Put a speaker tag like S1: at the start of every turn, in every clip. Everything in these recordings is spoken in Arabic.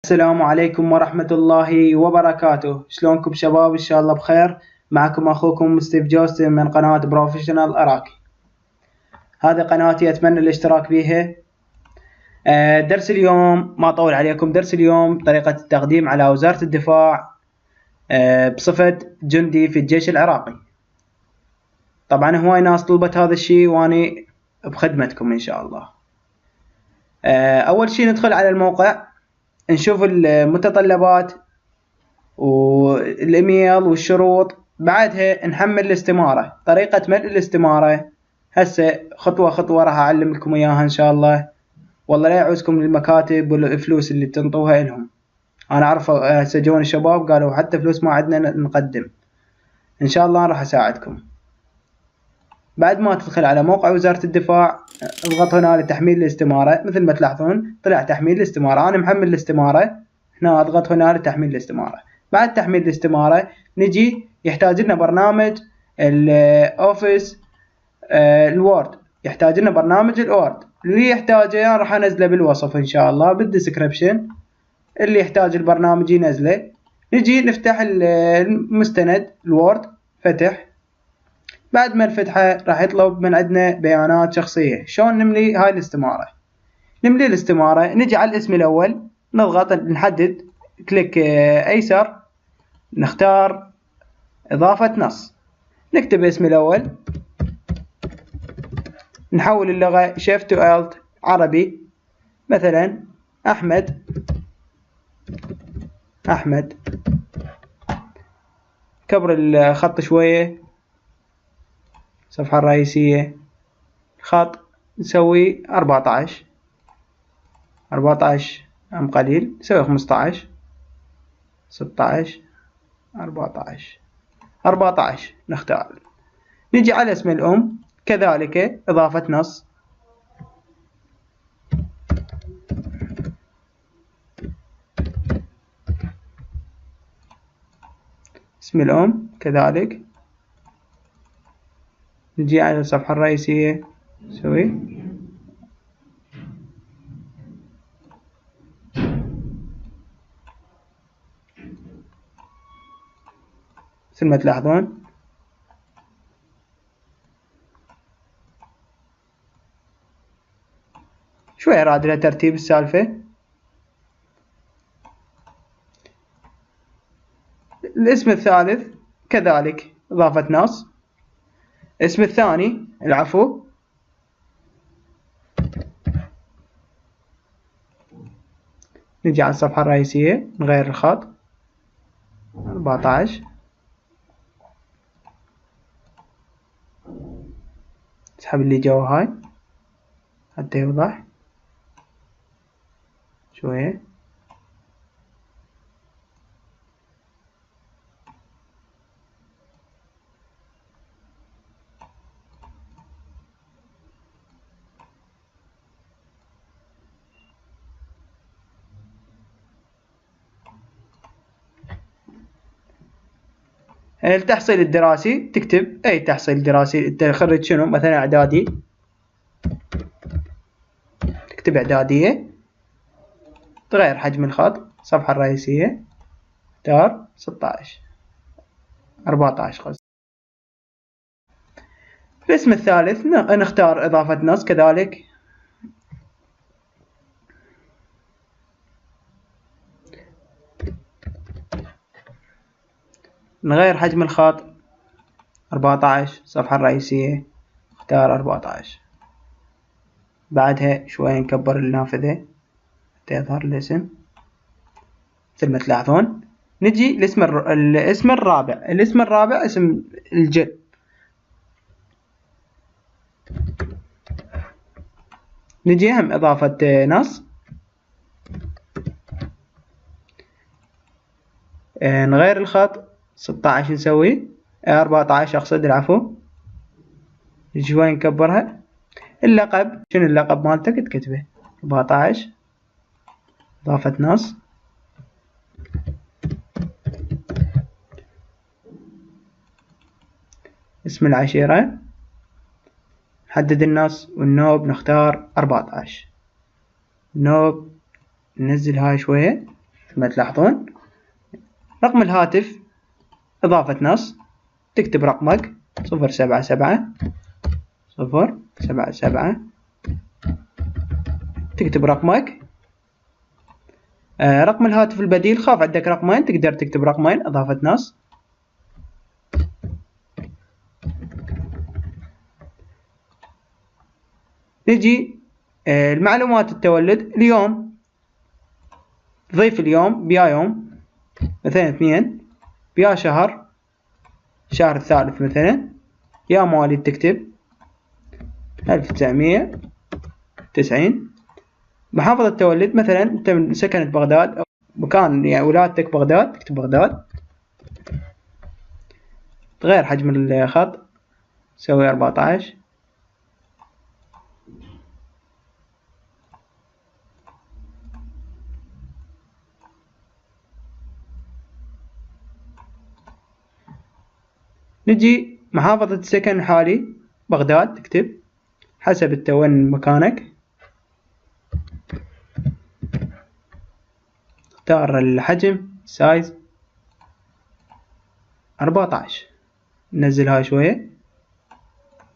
S1: السلام عليكم ورحمة الله وبركاته. شلونكم شباب؟ إن شاء الله بخير. معكم أخوكم ستيف جوست من قناة بروفيشنال عراقي. هذه قناتي، أتمنى الاشتراك بها. درس اليوم ما أطول عليكم. درس اليوم طريقة التقديم على وزارة الدفاع بصفة جندي في الجيش العراقي. طبعا هواي ناس طلبت هذا الشيء وأني بخدمتكم إن شاء الله. أول شيء ندخل على الموقع، نشوف المتطلبات والإيميل والشروط، بعدها نحمل الاستمارة. طريقة ملء الاستمارة هسه خطوة خطوة راح أعلم لكم إياها إن شاء الله. والله لا يعوزكم المكاتب والفلوس اللي تنطوها إلهم. أنا أعرف هسه جوني الشباب قالوا حتى فلوس ما عندنا نقدم. إن شاء الله راح أساعدكم. بعد ما تدخل على موقع وزارة الدفاع اضغط هنا لتحميل الاستمارة. مثل ما تلاحظون طلع تحميل الاستمارة، أنا محمل الاستمارة. هنا اضغط هنا لتحميل الاستمارة. بعد تحميل الاستمارة نجي يحتاج لنا برنامج الأوفيس الوورد، يحتاج لنا برنامج الوورد. اللي يحتاجه راح انزله بالوصف ان شاء الله بالديسكريبشن. اللي يحتاج البرنامج ينزله. نجي نفتح المستند الوورد، فتح. بعد ما نفتحه راح يطلب من عندنا بيانات شخصية. شلون نملي هاي الاستمارة؟ نملي الاستمارة، نجي على الاسم الأول، نضغط نحدد كليك أيسر، نختار إضافة نص، نكتب اسم الأول، نحول اللغة Shift to Alt عربي، مثلا أحمد. كبر الخط شوية، الصفحة الرئيسية خط نسوي 14 أم قليل، نسوي 15 16 14 نختار. نجي على اسم الأم كذلك إضافة نص، اسم الأم كذلك. نجي على الصفحة الرئيسية نسوي مثل ما تلاحظون. شوية رادلة ترتيب السالفة. الاسم الثالث كذلك إضافة نص. اسم الثاني العفو. نجي على الصفحة الرئيسية نغير الخط 14. اسحب اللي جوا هاي حتى يوضح شوية. التحصيل الدراسي تكتب أي تحصيل دراسي أنت خريج شنو، مثلا إعدادي، تكتب إعدادية. تغير حجم الخط، الصفحة الرئيسية اختار 16 14 قصدي. الاسم الثالث نختار إضافة نص كذلك. نغير حجم الخط 14 الصفحة الرئيسية اختار 14. بعدها شوية نكبر النافذة حتى يظهر الاسم مثل ما تلاحظون. نجي الاسم الرابع اسم الجد. نجي هم إضافة نص. نغير الخط 16 نسوي 14 أقصد العفو. نجي شوي نكبرها. اللقب شنو اللقب مالتك تكتبه 14 إضافة نص. اسم العشيرة نحدد النص، والنوب نختار 14. النوب ننزل هاي شوية مثل ما تلاحظون. رقم الهاتف إضافة نص، تكتب رقمك 077 077، تكتب رقمك. رقم الهاتف البديل، خاف عندك رقمين تقدر تكتب رقمين إضافة نص. نجي المعلومات التولد، اليوم ضيف اليوم بيا يوم مثلا 2، بيا شهر الثالث مثلا، يا مواليد تكتب 1990. محافظة التولد مثلا انت من سكنة بغداد أو مكان يعني ولادتك بغداد، تكتب بغداد. تغير حجم الخط، سوي 14. نجي محافظة السكن الحالي بغداد، تكتب حسب التون مكانك. اختار الحجم سايز 14، ننزل هاي شوية.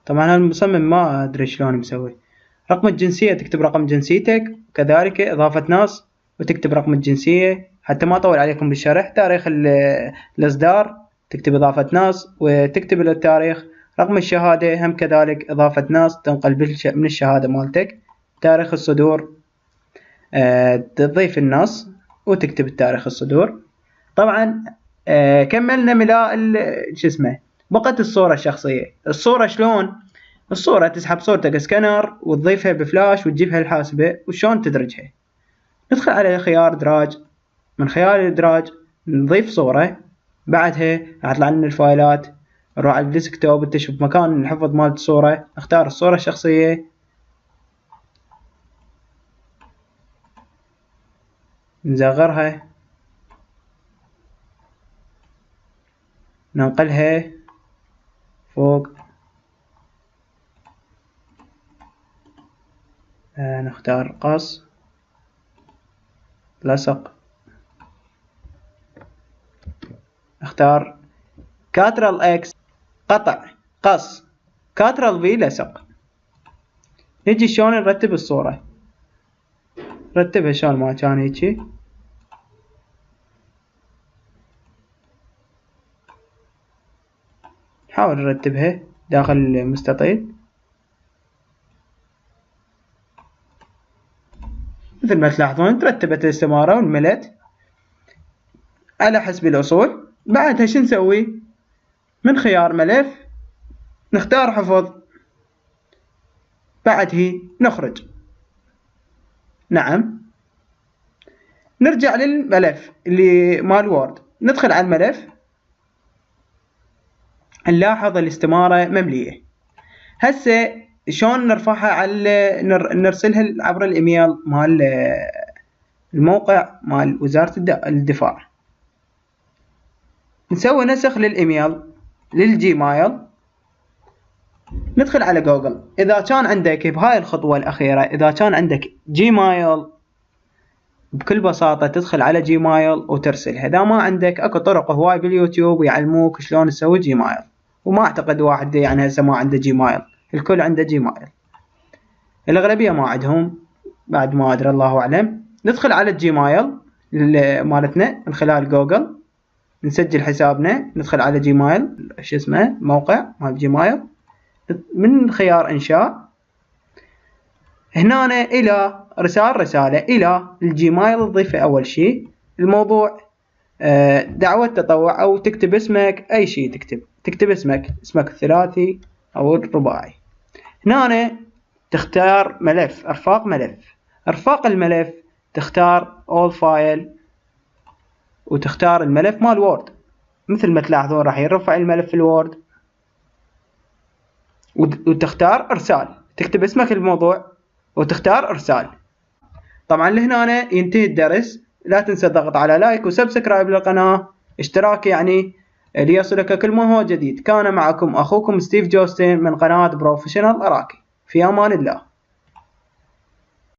S1: طبعا المصمم ما ادري شلون مسوي. رقم الجنسية تكتب رقم جنسيتك، كذلك اضافة نص وتكتب رقم الجنسية حتى ما اطول عليكم بالشرح. تاريخ الاصدار تكتب اضافة نص وتكتب التاريخ. رقم الشهادة هم كذلك اضافة نص، تنقل من الشهادة مالتك. تاريخ الصدور تضيف النص وتكتب التاريخ الصدور. طبعا كملنا ملاء شو اسمه بقت الصورة الشخصية. الصورة شلون؟ الصورة تسحب صورتك سكانر وتضيفها بفلاش وتجيبها الحاسبة، وشلون تدرجها؟ ندخل على خيار ادراج، من خيار الادراج نضيف صورة، بعدها راح يطلع لنا الفايلات، نروح على الديسكتوب انت شوف مكان الحفظ مال الصورة، اختار الصورة الشخصية، نصغرها، ننقلها فوق، نختار قص، لصق، نختار كاترال اكس قطع، قص، كاترال في لصق. نجي شلون نرتب الصورة، رتبها شلون ما كان هيجي. نحاول نرتبها داخل المستطيل مثل ما تلاحظون. ترتبت الاستمارة والملت على حسب الأصول. بعدها شو نسوي؟ من خيار ملف نختار حفظ، بعده نخرج. نعم، نرجع للملف اللي مال وورد، ندخل على الملف نلاحظ الاستمارة مملية. هسه شلون نرفعها على نرسلها عبر الايميل مال الموقع مال وزارة الدفاع. نسوي نسخ للايميل للجيمايل، ندخل على جوجل. اذا كان عندك بهاي الخطوة الاخيرة اذا كان عندك جيمايل بكل بساطة تدخل على جيمايل وترسلها. اذا ما عندك اكو طرق هواي باليوتيوب يعلموك شلون تسوي جيمايل، وما اعتقد واحد يعني هسه ما عنده جيمايل، الكل عنده جيمايل، الأغلبية ما عندهم، بعد ما أدري الله أعلم. ندخل على الجيمايل مالتنا من خلال جوجل، نسجل حسابنا، ندخل على جيمايل شو اسمه موقع مال جيمايل، من خيار إنشاء هنا إلى رسالة إلى الجيمايل تضيفه أول شيء. الموضوع دعوة تطوع أو تكتب اسمك، أي شيء تكتب اسمك الثلاثي أو الرباعي. هنا تختار ملف ارفاق الملف تختار all file وتختار الملف مال وورد. مثل ما تلاحظون راح يرفع الملف الوورد، وتختار ارسال، تكتب اسمك الموضوع وتختار ارسال. طبعا لهنا ينتهي الدرس. لا تنسى الضغط على لايك وسبسكرايب للقناة، اشتراك يعني ليصلك كل ما هو جديد. كان معكم اخوكم ستيف جوستن من قناة بروفيشنال اراكي. في امان الله.